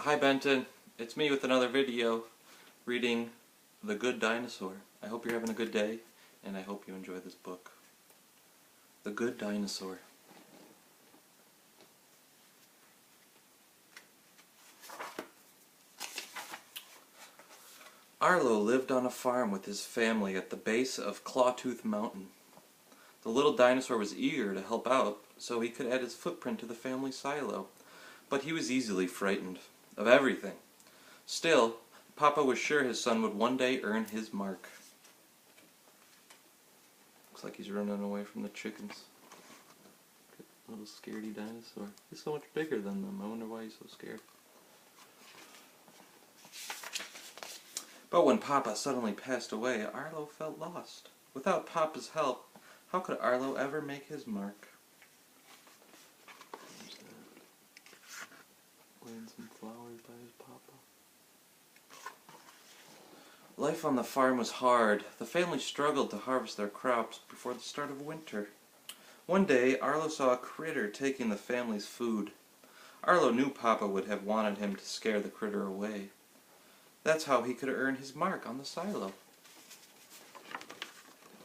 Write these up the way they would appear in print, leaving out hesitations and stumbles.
Hi Benton, it's me with another video reading The Good Dinosaur. I hope you're having a good day and I hope you enjoy this book. The Good Dinosaur. Arlo lived on a farm with his family at the base of Clawtooth Mountain. The little dinosaur was eager to help out so he could add his footprint to the family silo, but he was easily frightened of everything. Still, Papa was sure his son would one day earn his mark. Looks like he's running away from the chickens. Little scaredy dinosaur. He's so much bigger than them. I wonder why he's so scared. But when Papa suddenly passed away, Arlo felt lost. Without Papa's help, how could Arlo ever make his mark? There's that. Laying some flowers by his Papa. Life on the farm was hard. The family struggled to harvest their crops before the start of winter. One day, Arlo saw a critter taking the family's food. Arlo knew Papa would have wanted him to scare the critter away. That's how he could earn his mark on the silo.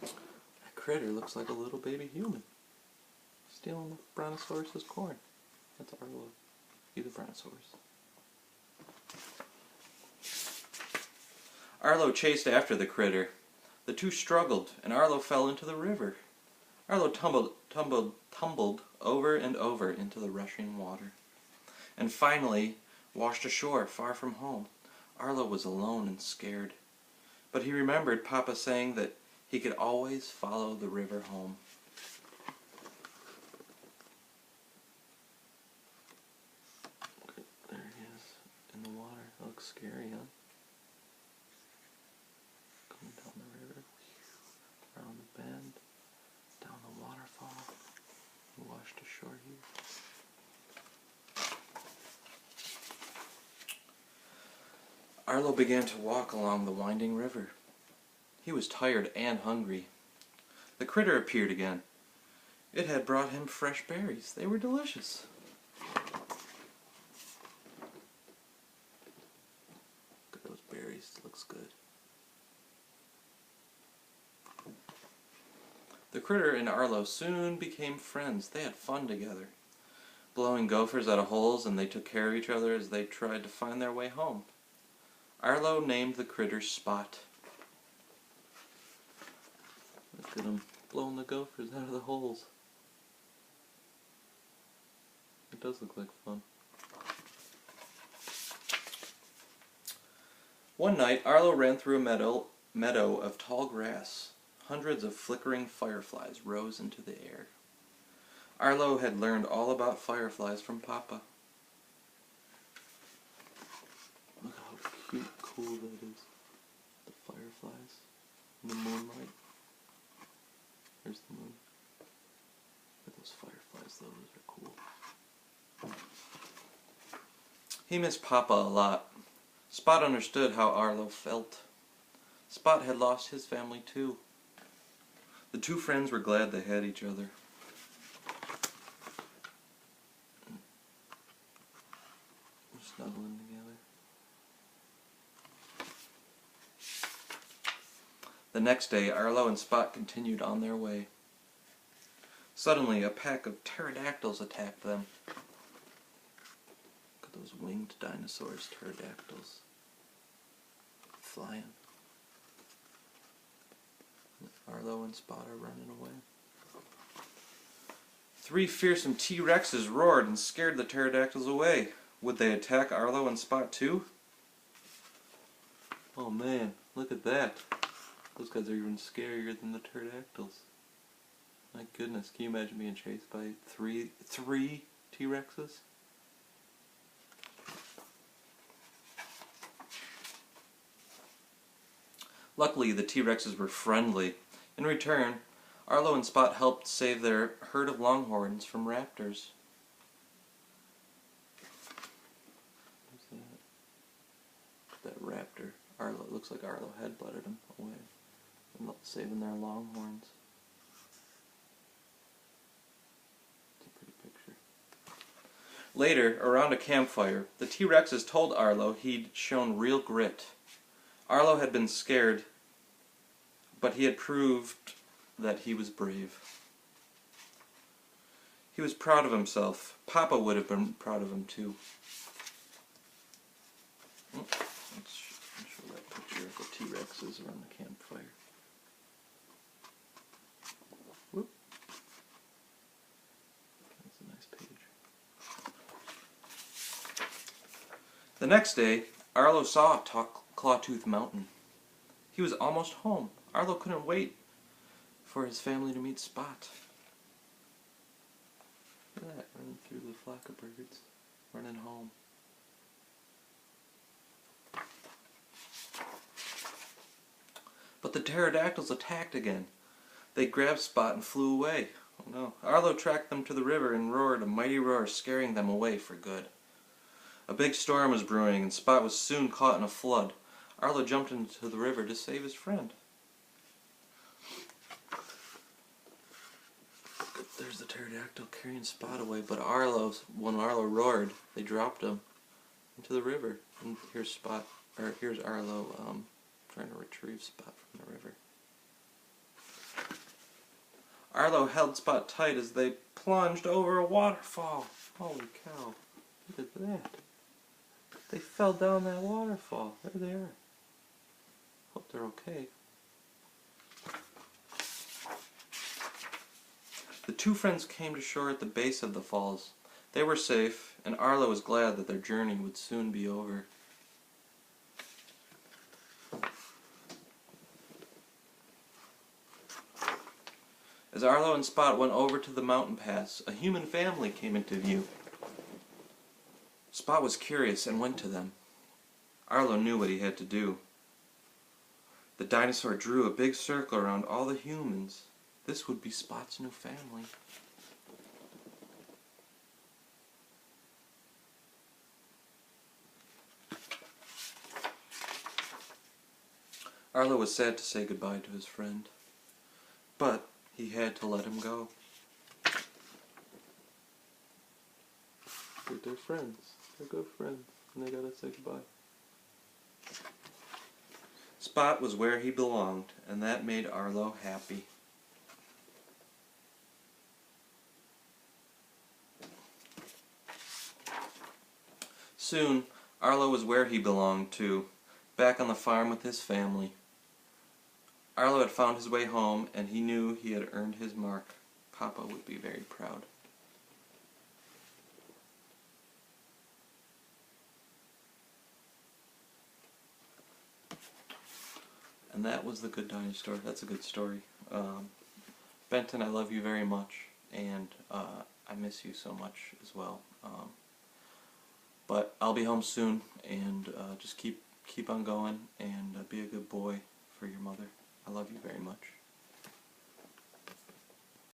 That critter looks like a little baby human. Stealing the Brontosaurus's corn. That's Arlo. He's a Brontosaurus. Arlo chased after the critter. The two struggled, and Arlo fell into the river. Arlo tumbled over and over into the rushing water, and finally washed ashore far from home. Arlo was alone and scared, but he remembered Papa saying that he could always follow the river home. There he is in the water. That looks scary, huh? Going down the river, around the bend, down the waterfall, washed ashore here. Arlo began to walk along the winding river. He was tired and hungry. The critter appeared again. It had brought him fresh berries. They were delicious. Look at those berries. It looks good. The critter and Arlo soon became friends. They had fun together, blowing gophers out of holes, and they took care of each other as they tried to find their way home. Arlo named the critter Spot. Look at him blowing the gophers out of the holes. It does look like fun. One night, Arlo ran through a meadow of tall grass. Hundreds of flickering fireflies rose into the air. Arlo had learned all about fireflies from Papa. Look how cute, cool that is. The fireflies in the moonlight. There's the moon. Look at those fireflies, those are cool. He missed Papa a lot. Spot understood how Arlo felt. Spot had lost his family too. The two friends were glad they had each other. They're snuggling together. The next day, Arlo and Spot continued on their way. Suddenly, a pack of pterodactyls attacked them. Look at those winged dinosaurs, pterodactyls. Flying. Arlo and Spot are running away. 3 fearsome T-Rexes roared and scared the pterodactyls away. Would they attack Arlo and Spot too? Oh man, look at that. Those guys are even scarier than the pterodactyls. My goodness, can you imagine being chased by three T-Rexes? Luckily, the T-Rexes were friendly. In return, Arlo and Spot helped save their herd of longhorns from raptors. Who's that? That raptor. Arlo, it looks like Arlo headbutted him away. Saving their longhorns. It's a pretty picture. Later, around a campfire, the T-Rexes told Arlo he'd shown real grit. Arlo had been scared, but he had proved that he was brave. He was proud of himself. Papa would have been proud of him too. Let's show that picture of the T-Rexes around the campfire. Whoop. That's a nice page. The next day, Arlo saw Clawtooth Mountain. He was almost home. Arlo couldn't wait for his family to meet Spot. Look at that, running through the flock of birds, running home. But the pterodactyls attacked again. They grabbed Spot and flew away. Oh no. Arlo tracked them to the river and roared a mighty roar, scaring them away for good. A big storm was brewing, and Spot was soon caught in a flood. Arlo jumped into the river to save his friend. There's the pterodactyl carrying Spot away, but when Arlo roared, they dropped him into the river. And here's Arlo trying to retrieve Spot from the river. Arlo held Spot tight as they plunged over a waterfall. Holy cow! Look at that! They fell down that waterfall. There they are. Hope they're okay. The two friends came to shore at the base of the falls. They were safe, and Arlo was glad that their journey would soon be over. As Arlo and Spot went over to the mountain pass, a human family came into view. Spot was curious and went to them. Arlo knew what he had to do. The dinosaur drew a big circle around all the humans. This would be Spot's new family. Arlo was sad to say goodbye to his friend, but he had to let him go. They're friends. They're good friends, and they gotta say goodbye. Spot was where he belonged, and that made Arlo happy. Soon, Arlo was where he belonged too, back on the farm with his family. Arlo had found his way home, and he knew he had earned his mark. Papa would be very proud. And that was the Good Dinosaur. That's a good story. Benton, I love you very much, and I miss you so much as well. But I'll be home soon, and just keep on going, and be a good boy for your mother. I love you very much.